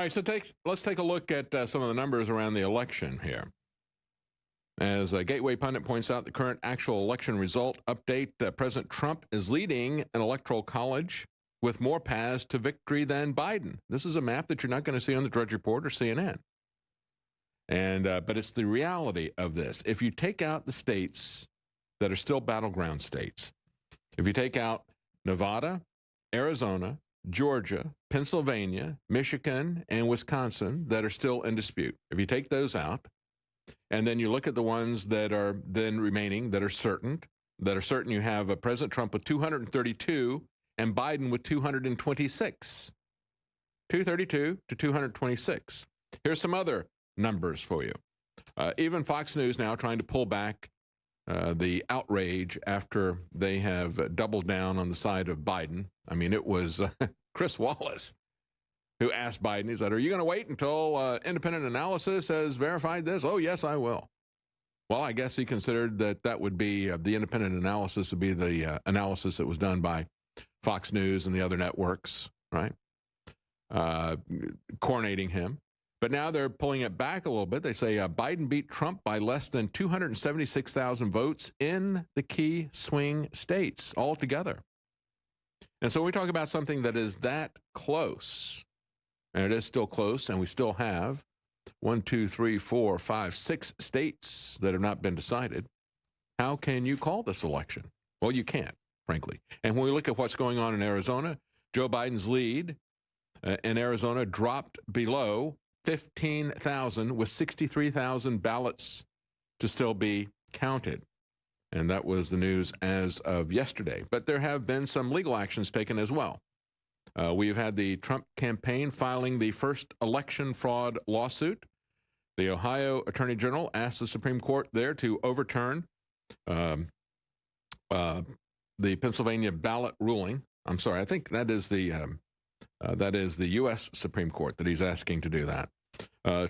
right, so let's take a look at some of the numbers around the election here. As Gateway Pundit points out, the current actual election result update, President Trump is leading an electoral college with more paths to victory than Biden. This is a map that you're not going to see on the Drudge Report or CNN. And but it's the reality of this. If you take out the states that are still battleground states, if you take out Nevada, Arizona, Georgia, Pennsylvania, Michigan, and Wisconsin that are still in dispute, if you take those out, and then you look at the ones that are then remaining that are certain you have President Trump with 232 and Biden with 226. 232 to 226. Here's some other numbers for you. Even Fox News now trying to pull back the outrage after they have doubled down on the side of Biden. I mean, it was Chris Wallace who asked Biden, he said, are you going to wait until independent analysis has verified this? Oh, yes, I will. Well, I guess he considered that would be the independent analysis would be the analysis that was done by Fox News and the other networks, right? Coronating him. But now they're pulling it back a little bit. They say Biden beat Trump by less than 276,000 votes in the key swing states altogether. And so we talk about something that is that close, and it is still close, and we still have 6 states that have not been decided. How can you call this election? Well, you can't, frankly. And when we look at what's going on in Arizona, Joe Biden's lead in Arizona dropped below 15,000 with 63,000 ballots to still be counted. And that was the news as of yesterday. But there have been some legal actions taken as well. We've had the Trump campaign filing the first election fraud lawsuit. The Ohio Attorney General asked the Supreme Court there to overturn the Pennsylvania ballot ruling. I'm sorry, I think that is the U.S. Supreme Court that he's asking to do that.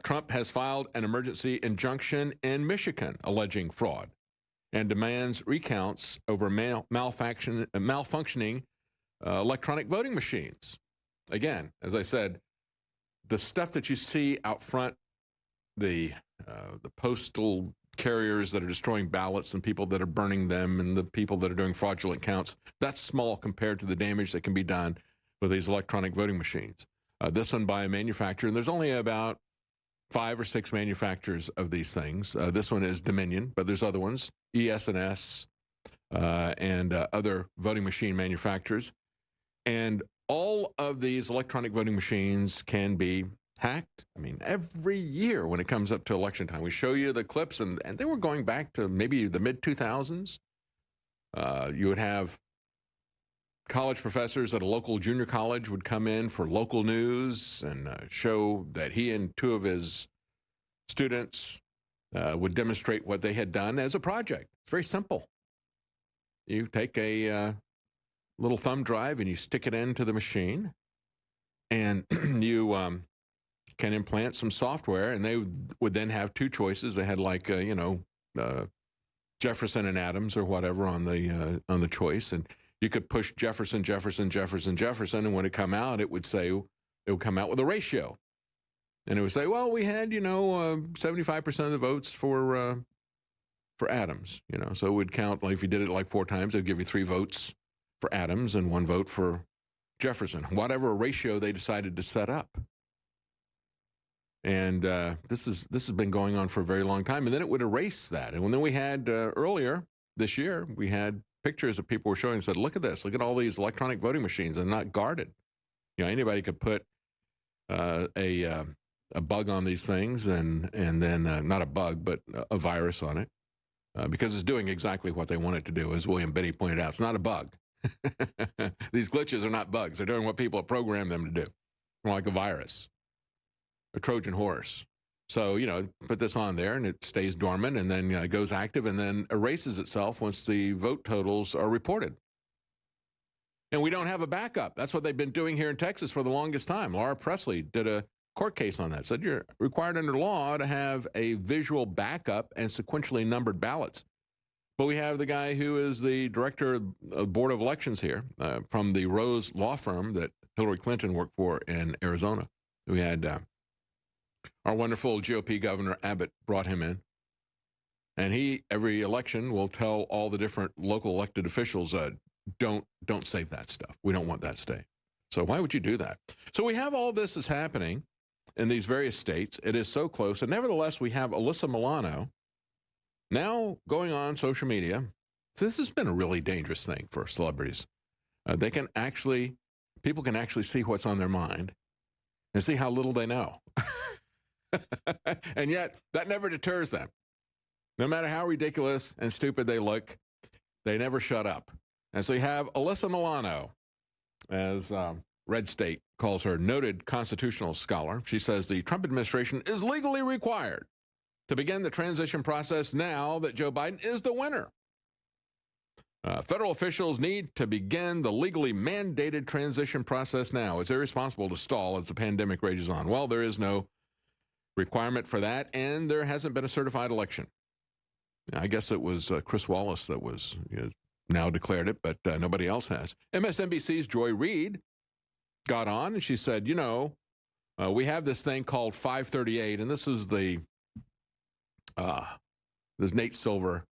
Trump has filed an emergency injunction in Michigan alleging fraud and demands recounts over malfunctioning electronic voting machines. Again, as I said, the stuff that you see out front, the postal carriers that are destroying ballots and people that are burning them and the people that are doing fraudulent counts, that's small compared to the damage that can be done with these electronic voting machines. This one by a manufacturer, and there's only about 5 or 6 manufacturers of these things. This one is Dominion, but there's other ones, ES&S, and other voting machine manufacturers. And all of these electronic voting machines can be hacked. I mean, every year when it comes up to election time, we show you the clips, and they were going back to maybe the mid-2000s. You would have college professors at a local junior college would come in for local news and show that he and 2 of his students would demonstrate what they had done as a project. It's very simple. You take a little thumb drive and you stick it into the machine, and you can implant some software, and they would then have 2 choices. They had like Jefferson and Adams or whatever on the choice, and you could push Jefferson, Jefferson, Jefferson, Jefferson, and when it come out, it would come out with a ratio, and it would say, well, we had 75% of the votes for Adams, so it would count. Like if you did it like 4 times, it would give you 3 votes for Adams and 1 vote for Jefferson, whatever ratio they decided to set up. And this has been going on for a very long time. And then it would erase that. And then we had earlier this year, we had pictures that people were showing and said, look at this, look at all these electronic voting machines and not guarded. Anybody could put a bug on these things and then not a bug, but a virus on it because it's doing exactly what they want it to do. As William Biddy pointed out, it's not a bug. These glitches are not bugs. They're doing what people have programmed them to do, like a virus, a Trojan horse. So, put this on there and it stays dormant and then goes active and then erases itself once the vote totals are reported. And we don't have a backup. That's what they've been doing here in Texas for the longest time. Laura Presley did a court case on that, said you're required under law to have a visual backup and sequentially numbered ballots. But we have the guy who is the director of the Board of Elections here from the Rose law firm that Hillary Clinton worked for in Arizona. We had our wonderful GOP governor, Abbott, brought him in. And he, every election, will tell all the different local elected officials, don't save that stuff. We don't want that state. So why would you do that? So we have all this is happening in these various states. It is so close. And nevertheless, we have Alyssa Milano now going on social media. So this has been a really dangerous thing for celebrities. People can actually see what's on their mind and see how little they know. And yet, that never deters them. No matter how ridiculous and stupid they look, they never shut up. And so you have Alyssa Milano, as Red State calls her, noted constitutional scholar. She says the Trump administration is legally required to begin the transition process now that Joe Biden is the winner. Federal officials need to begin the legally mandated transition process now. It's irresponsible to stall as the pandemic rages on. Well, there is no requirement for that, and there hasn't been a certified election. I guess it was Chris Wallace that was now declared it, but nobody else has. MSNBC's Joy Reid got on, and she said, we have this thing called 538, and this is this Nate Silver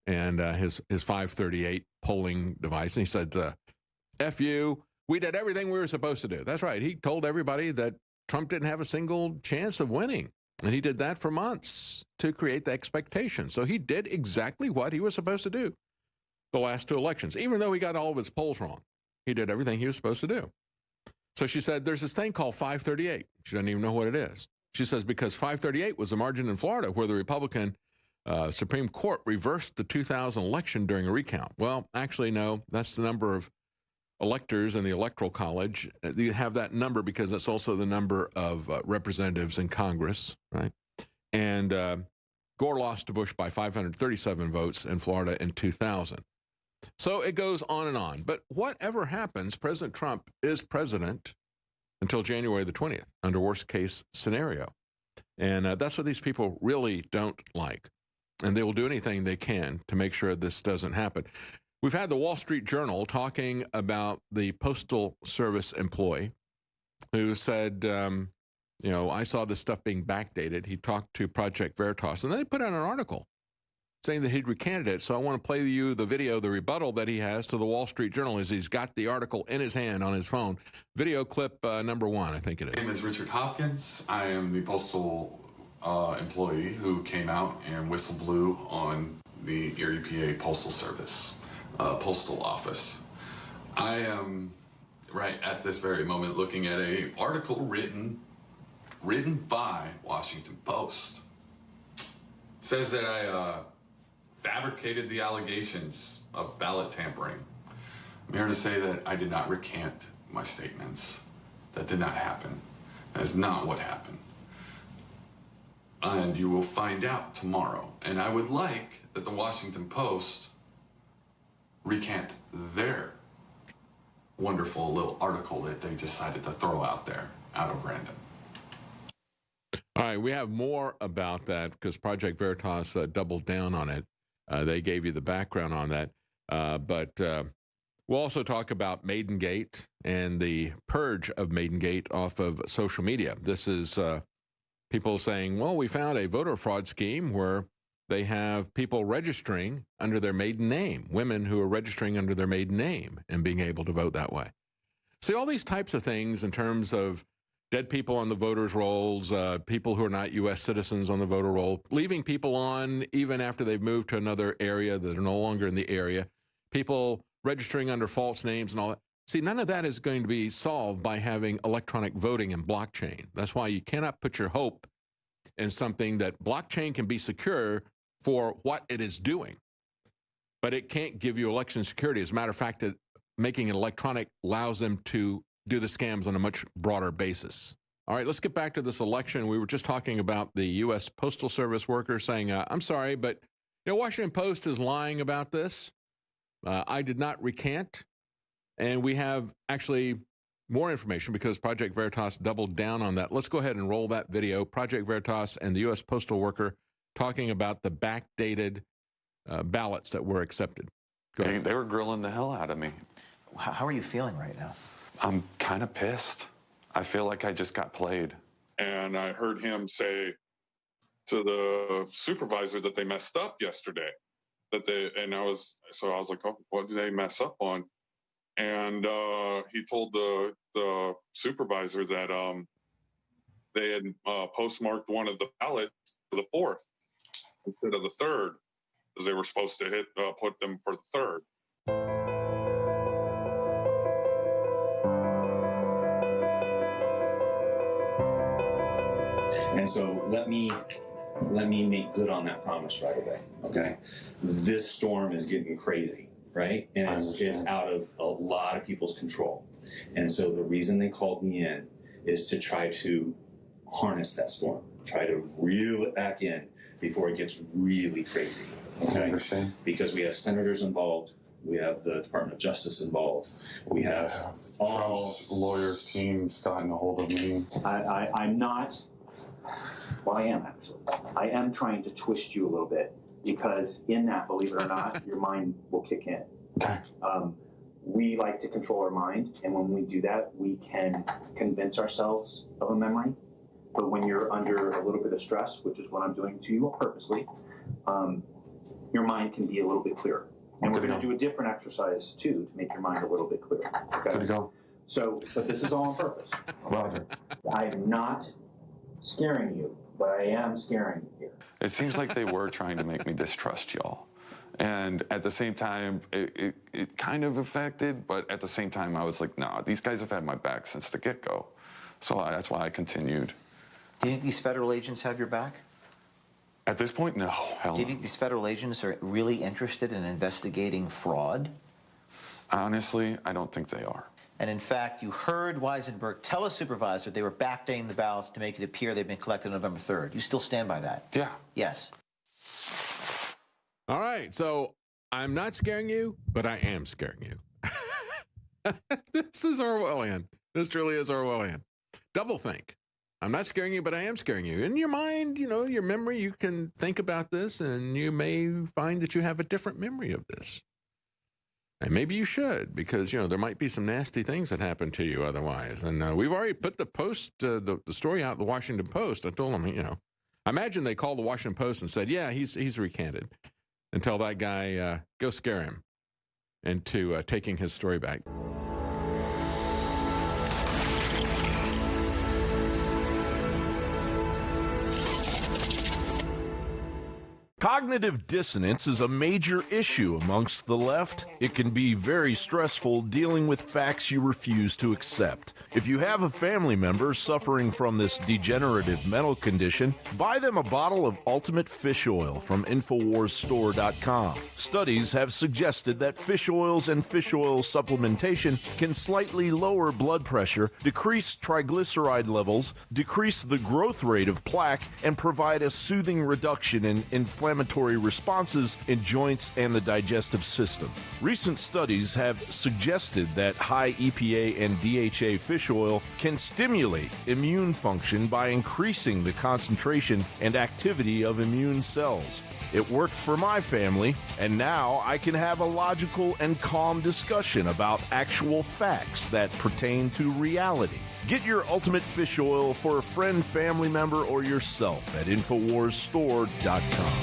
and his 538 polling device. And he said, F you, we did everything we were supposed to do. That's right. He told everybody that Trump didn't have a single chance of winning. And he did that for months to create the expectation. So he did exactly what he was supposed to do the last two elections, even though he got all of his polls wrong. He did everything he was supposed to do. So she said, there's this thing called 538. She doesn't even know what it is. She says, because 538 was the margin in Florida where the Republican Supreme Court reversed the 2000 election during a recount. Well, actually, no, that's the number of electors in the Electoral College. You have that number because it's also the number of representatives in Congress, right? And Gore lost to Bush by 537 votes in Florida in 2000. So it goes on and on. But whatever happens, President Trump is president until January the 20th, under worst case scenario. And that's what these people really don't like. And they will do anything they can to make sure this doesn't happen. We've had the Wall Street Journal talking about the Postal Service employee who said, I saw this stuff being backdated. He talked to Project Veritas, and then they put out an article saying that he'd recanted it. So I want to play you the video, the rebuttal that he has to the Wall Street Journal as he's got the article in his hand on his phone. Video clip number 1, I think it is. My name is Richard Hopkins. I am the Postal employee who came out and whistle blew on the Erie, PA Postal Service. Postal office. I am right at this very moment looking at an article written by Washington Post. Says that I fabricated the allegations of ballot tampering. I'm here to say that I did not recant my statements. That did not happen. That is not what happened. And you will find out tomorrow. And I would like that the Washington Post recant their wonderful little article that they decided to throw out there out of random. All right, we have more about that because Project Veritas doubled down on it. They gave you the background on that. But we'll also talk about Maidengate and the purge of Maidengate off of social media. This is people saying, well, we found a voter fraud scheme where they have people registering under their maiden name, women who are registering under their maiden name and being able to vote that way. See, all these types of things in terms of dead people on the voters' rolls, people who are not U.S. citizens on the voter roll, leaving people on even after they've moved to another area that are no longer in the area, people registering under false names and all that. See, none of that is going to be solved by having electronic voting and blockchain. That's why you cannot put your hope in something that blockchain can be secure for what it is doing, but it can't give you election security. As a matter of fact, making it electronic allows them to do the scams on a much broader basis. All right, let's get back to this election. We were just talking about the U.S. Postal Service worker saying, I'm sorry, but Washington Post is lying about this. I did not recant. And we have actually more information because Project Veritas doubled down on that. Let's go ahead and roll that video. Project Veritas and the U.S. Postal worker talking about the backdated ballots that were accepted. They were grilling the hell out of me. How are you feeling right now? I'm kind of pissed. I feel like I just got played. And I heard him say to the supervisor that they messed up yesterday. I was like, oh, what did they mess up on? And he told the supervisor that they had postmarked one of the ballots for the 4th instead of the 3rd, because they were supposed to put them for the 3rd. And so let me make good on that promise right away. Okay, this storm is getting crazy, right? And it's out of a lot of people's control. And so the reason they called me in is to try to harness that storm, try to reel it back in before it gets really crazy. Okay, because we have senators involved. We have the Department of Justice involved. We have all Trump's lawyers team's gotten a hold of me. I'm not. Well, I am actually. I am trying to twist you a little bit, because in that, believe it or not, your mind will kick in. Okay. We like to control our mind, and when we do that, we can convince ourselves of a memory. But when you're under a little bit of stress, which is what I'm doing to you purposely, your mind can be a little bit clearer. And we're going to do a different exercise too to make your mind a little bit clearer. Okay. Good to go. So, but this is all on purpose. Roger. I'm not scaring you, but I am scaring you here. It seems like they were trying to make me distrust y'all. And at the same time, it kind of affected, but at the same time, I was like, nah, these guys have had my back since the get-go. So that's why I continued. Do you think these federal agents have your back? At this point, no. Hell Do you no. think these federal agents are really interested in investigating fraud? Honestly, I don't think they are. And in fact, you heard Weisenberg tell a supervisor they were backdating the ballots to make it appear they'd been collected on November 3rd. You still stand by that? Yeah. Yes. All right, so I'm not scaring you, but I am scaring you. This is Orwellian. This truly is Orwellian. Double think. I'm not scaring you, but I am scaring you. In your mind, you know, your memory, you can think about this, and you may find that you have a different memory of this. And maybe you should, because, you know, there might be some nasty things that happen to you otherwise. And we've already put the post, the story out in the Washington Post. I told them, you know, I imagine they called the Washington Post and said, yeah, he's recanted. And tell that guy, go scare him into taking his story back. Cognitive dissonance is a major issue amongst the left. It can be very stressful dealing with facts you refuse to accept. If you have a family member suffering from this degenerative mental condition, buy them a bottle of Ultimate Fish Oil from InfoWarsStore.com. Studies have suggested that fish oils and fish oil supplementation can slightly lower blood pressure, decrease triglyceride levels, decrease the growth rate of plaque, and provide a soothing reduction in inflammatory responses in joints and the digestive system. Recent studies have suggested that high EPA and DHA fish oil can stimulate immune function by increasing the concentration and activity of immune cells. It worked for my family, and now I can have a logical and calm discussion about actual facts that pertain to reality. Get your Ultimate Fish Oil for a friend, family member, or yourself at InfoWarsStore.com.